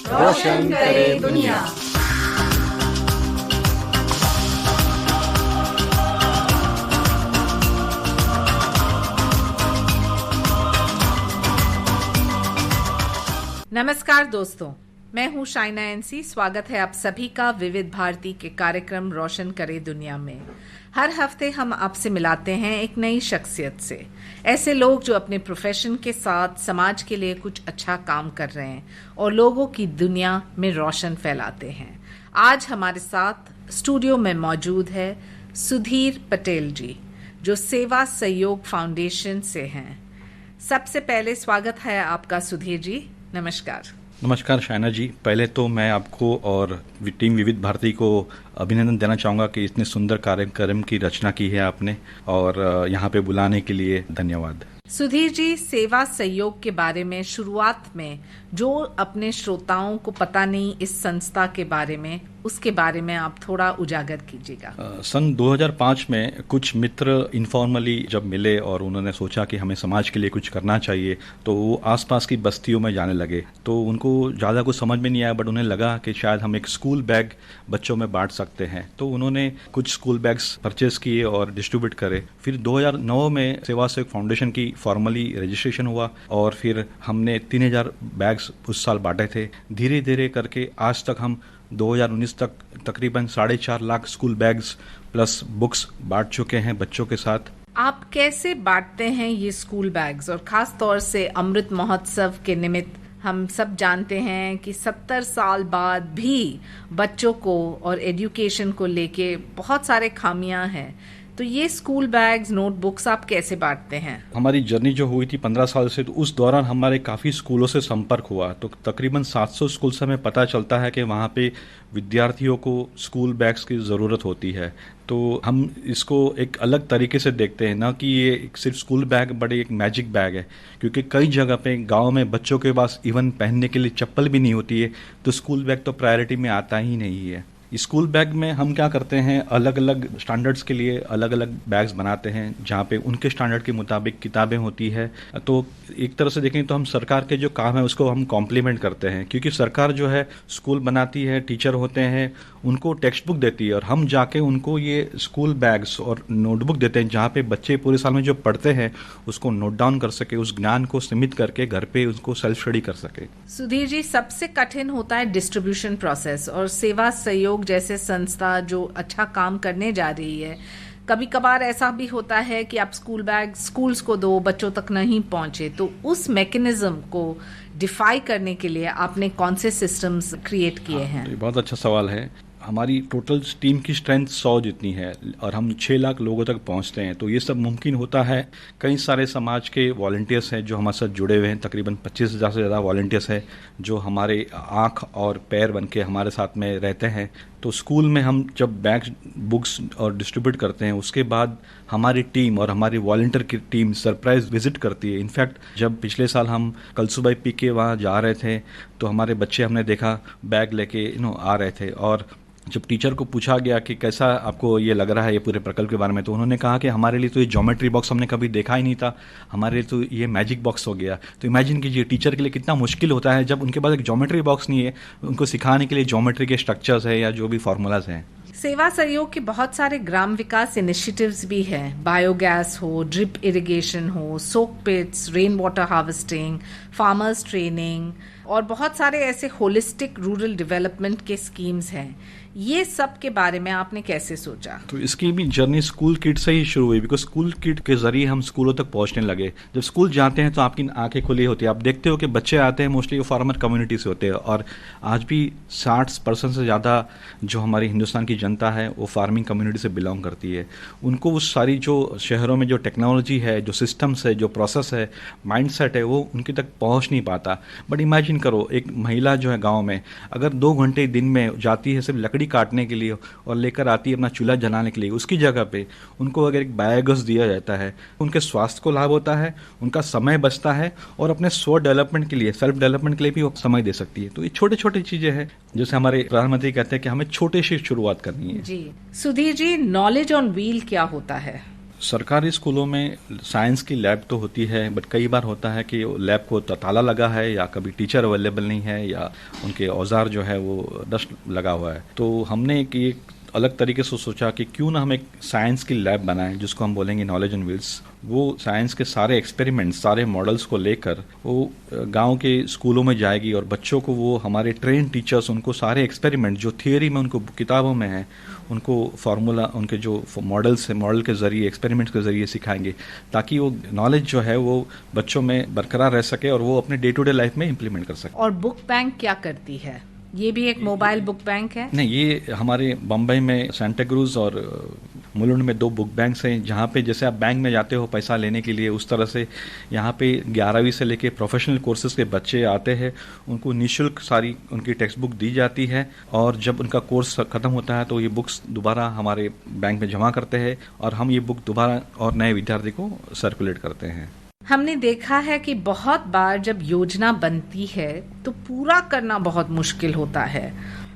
रोशन करे दुनिया। नमस्कार दोस्तों, मैं हूं शाइना एनसी। स्वागत है आप सभी का विविध भारती के कार्यक्रम रोशन करे दुनिया में। हर हफ्ते हम आपसे मिलाते हैं एक नई शख्सियत से, ऐसे लोग जो अपने प्रोफेशन के साथ समाज के लिए कुछ अच्छा काम कर रहे हैं और लोगों की दुनिया में रोशन फैलाते हैं। आज हमारे साथ स्टूडियो में मौजूद है सुधीर पटेल जी, जो सेवा सहयोग फाउंडेशन से हैं। सबसे पहले स्वागत है आपका सुधीर जी। नमस्कार। नमस्कार शाइना जी। पहले तो मैं आपको और टीम विविध भारती को अभिनंदन देना चाहूँगा कि इतने सुंदर कार्यक्रम की रचना की है आपने, और यहाँ पे बुलाने के लिए धन्यवाद। सुधीर जी, सेवा सहयोग के बारे में शुरुआत में जो अपने श्रोताओं को पता नहीं इस संस्था के बारे में, उसके बारे में आप थोड़ा उजागर कीजिएगा। सन 2005 में कुछ मित्र इनफॉर्मली जब मिले और उन्होंने सोचा कि हमें समाज के लिए कुछ करना चाहिए, तो वो आसपास की बस्तियों में जाने लगे। तो उनको ज़्यादा कुछ समझ में नहीं आया, बट उन्हें लगा कि शायद हम एक स्कूल बैग बच्चों में बांट सकते हैं। तो उन्होंने कुछ स्कूल बैग्स परचेज किए और डिस्ट्रीब्यूट करे। फिर 2009 में सेवा सहयोग फाउंडेशन की फॉर्मली रजिस्ट्रेशन हुआ और फिर हमने 3000 बैग्स उस साल बांटे थे। धीरे धीरे करके आज तक हम 2019 तक तकरीबन 4.5 lakh school bags plus books बांट चुके हैं बच्चों के साथ। आप कैसे बांटते हैं ये स्कूल बैग्स, और खास तौर से अमृत महोत्सव के निमित्त हम सब जानते हैं कि 70 साल बाद भी बच्चों को और एजुकेशन को लेके बहुत सारे खामियां हैं। तो ये स्कूल बैग्स, नोटबुक्स आप कैसे बांटते हैं? हमारी जर्नी जो हुई थी 15 साल से, तो उस दौरान हमारे काफ़ी स्कूलों से संपर्क हुआ। तो तकरीबन 700 स्कूल से हमें पता चलता है कि वहाँ पे विद्यार्थियों को स्कूल बैग्स की ज़रूरत होती है। तो हम इसको एक अलग तरीके से देखते हैं, ना कि ये सिर्फ स्कूल बैग बड़े एक मैजिक बैग है, क्योंकि कई जगह पे गांव में बच्चों के पास इवन पहनने के लिए चप्पल भी नहीं होती है, तो स्कूल बैग तो प्रायोरिटी में आता ही नहीं है। स्कूल बैग में हम क्या करते हैं, अलग अलग स्टैंडर्ड्स के लिए अलग अलग बैग्स बनाते हैं, जहाँ पे उनके स्टैंडर्ड के मुताबिक किताबें होती है। तो एक तरह से देखें तो हम सरकार के जो काम है उसको हम कॉम्प्लीमेंट करते हैं, क्योंकि सरकार जो है स्कूल बनाती है, टीचर होते हैं, उनको टेक्स्ट बुक देती है, और हम जाके उनको ये स्कूल बैग्स और नोटबुक देते हैं, जहाँ पे बच्चे पूरे साल में जो पढ़ते हैं उसको नोट डाउन कर सके, उस ज्ञान को सीमित करके घर पे उसको सेल्फ स्टडी कर सके। सुधीर जी, सबसे कठिन होता है डिस्ट्रीब्यूशन प्रोसेस, और सेवा सहयोग जैसे संस्था जो अच्छा काम करने जा रही है, कभी कभार ऐसा भी होता है कि आप स्कूल बैग स्कूल्स को दो, बच्चों तक नहीं पहुंचे। तो उस मैकेनिज्म को डिफाई करने के लिए आपने कौन से सिस्टम्स क्रिएट किए हैं? ये बहुत अच्छा सवाल है। हमारी टोटल टीम की स्ट्रेंथ 100 जितनी है और हम 6 लाख लोगों तक पहुंचते हैं, तो ये सब मुमकिन होता है। कई सारे समाज के वॉलंटियर्स हैं जो हमारे साथ जुड़े हुए हैं, तकरीबन 25,000 से ज़्यादा वॉलंटियर्स हैं जो हमारे आँख और पैर बन के हमारे साथ में रहते हैं। तो स्कूल में हम जब बैग बुक्स और डिस्ट्रीब्यूट करते हैं, उसके बाद हमारी टीम और हमारी वॉलंटियर की टीम सरप्राइज विजिट करती है। इनफैक्ट जब पिछले साल हम कलसूबाई पी के वहाँ जा रहे थे, तो हमारे बच्चे हमने देखा बैग लेके आ रहे थे, और जब टीचर को पूछा गया कि कैसा आपको ये लग रहा है ये पूरे प्रकल्प के बारे में, तो उन्होंने कहा कि हमारे लिए तो ये ज्योमेट्री बॉक्स हमने कभी देखा ही नहीं था, हमारे लिए तो ये मैजिक बॉक्स हो गया। तो इमेजिन कीजिए टीचर के लिए कितना मुश्किल होता है जब उनके पास एक ज्योमेट्री बॉक्स नहीं है, उनको सिखाने के लिए ज्योमेट्री के स्ट्रक्चर्स है या जो भी फार्मूलाज हैं। सेवा सहयोग के बहुत सारे ग्राम विकास इनिशिएटिव्स भी हैं, बायोगैस हो, ड्रिप इरिगेशन हो, soak pits, rain water harvesting, farmers training, और बहुत सारे ऐसे होलिस्टिक रूरल डेवलपमेंट के स्कीम्स हैं। ये सब के बारे में आपने कैसे सोचा? तो इसकी भी जर्नी स्कूल किट से ही शुरू हुई, बिकॉज स्कूल किट के जरिए हम स्कूलों तक पहुंचने लगे। जब स्कूल जाते हैं तो आपकी आंखें खुली होती है, आप देखते हो कि बच्चे आते हैं मोस्टली वो फार्मर कम्युनिटी से होते हैं, और आज भी 60% से ज़्यादा जो हमारी हिंदुस्तान की जनता है वो फार्मिंग कम्युनिटी से बिलोंग करती है। उनको उस सारी जो शहरों में जो टेक्नोलॉजी है, जो सिस्टम्स है, जो प्रोसेस है, माइंडसेट है, वो उनके तक पहुँच नहीं पाता। बट इमेजिन करो, एक महिला जो है गाँव में अगर 2 घंटे दिन में जाती है सिर्फ लकड़ी काटने के लिए और लेकर आती है अपना चूल्हा जलाने के लिए, उसकी जगह पे उनको अगर एक बायोगैस दिया जाता है, उनके स्वास्थ्य को लाभ होता है, उनका समय बचता है, और अपने स्व डेवलपमेंट के लिए, सेल्फ डेवलपमेंट के लिए भी वो समय दे सकती है। तो ये छोटे छोटे चीजें हैं, जैसे हमारे प्रधानमंत्री कहते हैं कि हमें छोटे से शुरुआत करनी है। जी Sudhir ji, knowledge on wheel क्या होता है? सरकारी स्कूलों में साइंस की लैब तो होती है, बट कई बार होता है कि लैब को ताला लगा है या कभी टीचर अवेलेबल नहीं है या उनके औजार जो है वो डस्ट लगा हुआ है। तो हमने एक अलग तरीके से सोचा कि क्यों ना हम एक साइंस की लैब बनाएं जिसको हम बोलेंगे नॉलेज ऑन व्हील्स। वो साइंस के सारे एक्सपेरिमेंट्स, सारे मॉडल्स को लेकर वो गांव के स्कूलों में जाएगी और बच्चों को वो हमारे ट्रेन टीचर्स उनको सारे एक्सपेरिमेंट जो थियोरी में उनको किताबों में है उनको फार्मूला, उनके जो मॉडल्स है, मॉडल के जरिए, एक्सपेरिमेंट्स के जरिए सिखाएंगे ताकि वो नॉलेज जो है वो बच्चों में बरकरार रह सके और वो अपने डे टू डे लाइफ में इम्प्लीमेंट कर सके। और बुक बैंक क्या करती है? ये भी एक मोबाइल बुक बैंक है? नहीं, ये हमारे बम्बई में सेंटा क्रूज और मुलुंड में 2 बुक बैंक्स हैं जहाँ पे जैसे आप बैंक में जाते हो पैसा लेने के लिए, उस तरह से यहाँ पे 11वीं से लेके प्रोफेशनल कोर्सेज के बच्चे आते हैं, उनको निःशुल्क सारी उनकी टेक्स्ट बुक दी जाती है और जब उनका कोर्स खत्म होता है तो ये बुक्स दोबारा हमारे बैंक में जमा करते हैं और हम ये बुक दोबारा और नए विद्यार्थी को सर्कुलेट करते हैं। हमने देखा है कि बहुत बार जब योजना बनती है तो पूरा करना बहुत मुश्किल होता है,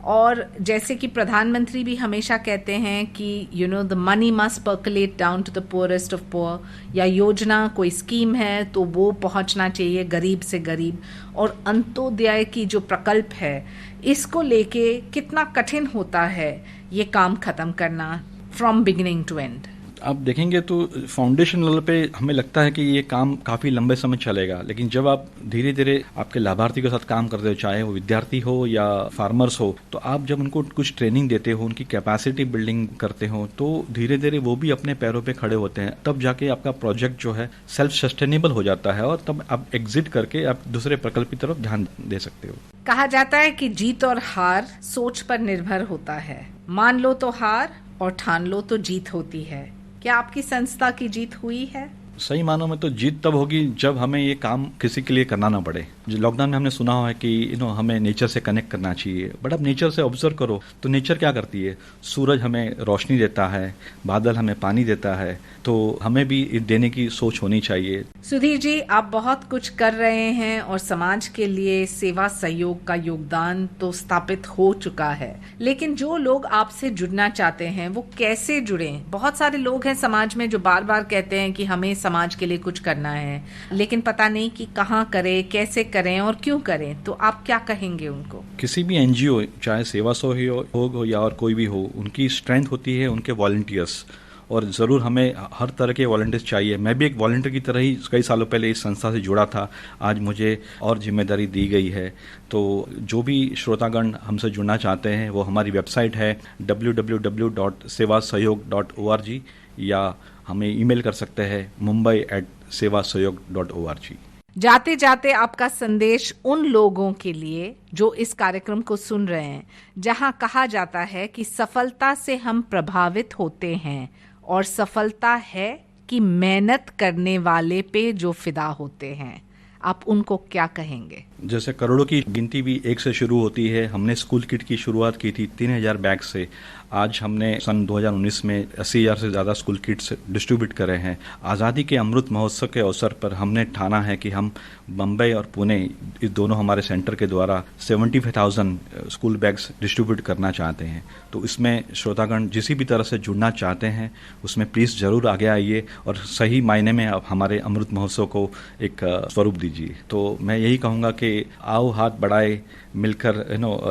और जैसे कि प्रधानमंत्री भी हमेशा कहते हैं कि the money must percolate down to the poorest of poor, या योजना कोई स्कीम है तो वो पहुंचना चाहिए गरीब से गरीब, और अंत्योदय की जो प्रकल्प है इसको लेके कितना कठिन होता है ये काम खत्म करना फ्रॉम बिगिनिंग टू एंड। आप देखेंगे तो फाउंडेशन लेवल पे हमें लगता है कि ये काम काफ़ी लंबे समय चलेगा, लेकिन जब आप धीरे धीरे आपके लाभार्थी के साथ काम करते हो, चाहे वो विद्यार्थी हो या फार्मर्स हो, तो आप जब उनको कुछ ट्रेनिंग देते हो, उनकी कैपेसिटी बिल्डिंग करते हो, तो धीरे धीरे वो भी अपने पैरों पे खड़े होते हैं। तब जाके आपका प्रोजेक्ट जो है सेल्फ सस्टेनेबल हो जाता है और तब आप एग्जिट करके आप दूसरे प्रकल्प की तरफ ध्यान दे सकते हो। कहा जाता है कि जीत और हार सोच पर निर्भर होता है। मान लो तो हार और ठान लो तो जीत होती है। क्या आपकी संस्था की जीत हुई है? सही मानों में तो जीत तब होगी जब हमें ये काम किसी के लिए करना ना पड़े। जो लॉकडाउन में हमने सुना हुआ है कि हमें नेचर से कनेक्ट करना चाहिए, बट अब नेचर से ऑब्जर्व करो तो नेचर क्या करती है, सूरज हमें रोशनी देता है, बादल हमें पानी देता है, तो हमें भी देने की सोच होनी चाहिए। सुधीर जी, आप बहुत कुछ कर रहे हैं और समाज के लिए सेवा सहयोग का योगदान तो स्थापित हो चुका है, लेकिन जो लोग आपसे जुड़ना चाहते हैं वो कैसे जुड़ें? बहुत सारे लोग हैं समाज में जो बार बार कहते हैं कि हमें समाज के लिए कुछ करना है, लेकिन पता नहीं कि कहाँ करें, कैसे करें और क्यों करें, तो आप क्या कहेंगे उनको? किसी भी एनजीओ, चाहे सेवा सहयोग हो या और कोई भी हो, उनकी स्ट्रेंथ होती है उनके वॉलंटियर्स, और ज़रूर हमें हर तरह के वॉलंटियर्स चाहिए। मैं भी एक वॉलंटियर की तरह ही कई सालों पहले इस संस्था से जुड़ा था, आज मुझे और जिम्मेदारी दी गई है। तो जो भी श्रोतागण हमसे जुड़ना चाहते हैं वो हमारी वेबसाइट है www.sevasahayog.org या हमें ईमेल कर सकते हैं mumbai@sevasahayog.org। जाते जाते आपका संदेश उन लोगों के लिए जो इस कार्यक्रम को सुन रहे हैं, जहां कहा जाता है कि सफलता से हम प्रभावित होते हैं और सफलता है कि मेहनत करने वाले पे जो फिदा होते हैं, आप उनको क्या कहेंगे? जैसे करोड़ों की गिनती भी एक से शुरू होती है। हमने स्कूल किट की शुरुआत की थी 3000 बैग से। आज हमने सन 2019 में 80,000 से ज़्यादा स्कूल किट्स डिस्ट्रीब्यूट करे हैं। आज़ादी के अमृत महोत्सव के अवसर पर हमने ठाना है कि हम बम्बई और पुणे, इस दोनों हमारे सेंटर के द्वारा 75,000 स्कूल बैग्स डिस्ट्रीब्यूट करना चाहते हैं। तो इसमें श्रोतागण जिसी भी तरह से जुड़ना चाहते हैं उसमें प्लीज़ ज़रूर आगे आइए और सही मायने में आप हमारे अमृत महोत्सव को एक स्वरूप दीजिए। तो मैं यही कहूँगा कि आओ हाथ बढ़ाए, मिलकर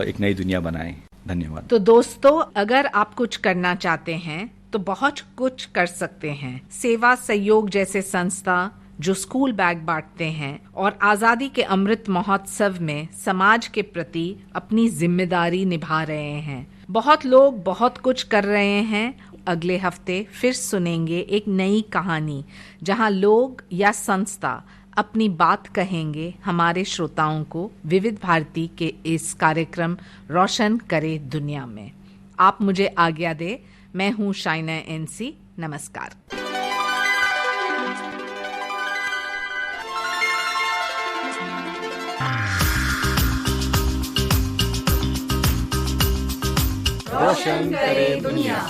एक नई दुनिया बनाएं। धन्यवाद। तो दोस्तों, अगर आप कुछ करना चाहते हैं तो बहुत कुछ कर सकते हैं। सेवा सहयोग जैसे संस्था जो स्कूल बैग बांटते हैं और आजादी के अमृत महोत्सव में समाज के प्रति अपनी जिम्मेदारी निभा रहे हैं। बहुत लोग बहुत कुछ कर रहे हैं। अगले हफ्ते फिर सुनेंगे एक नई कहानी जहां लोग या संस्था अपनी बात कहेंगे हमारे श्रोताओं को विविध भारती के इस कार्यक्रम रोशन करे दुनिया में। आप मुझे आज्ञा दे। मैं हूं शाइना एनसी। नमस्कार। रोशन करे दुनिया।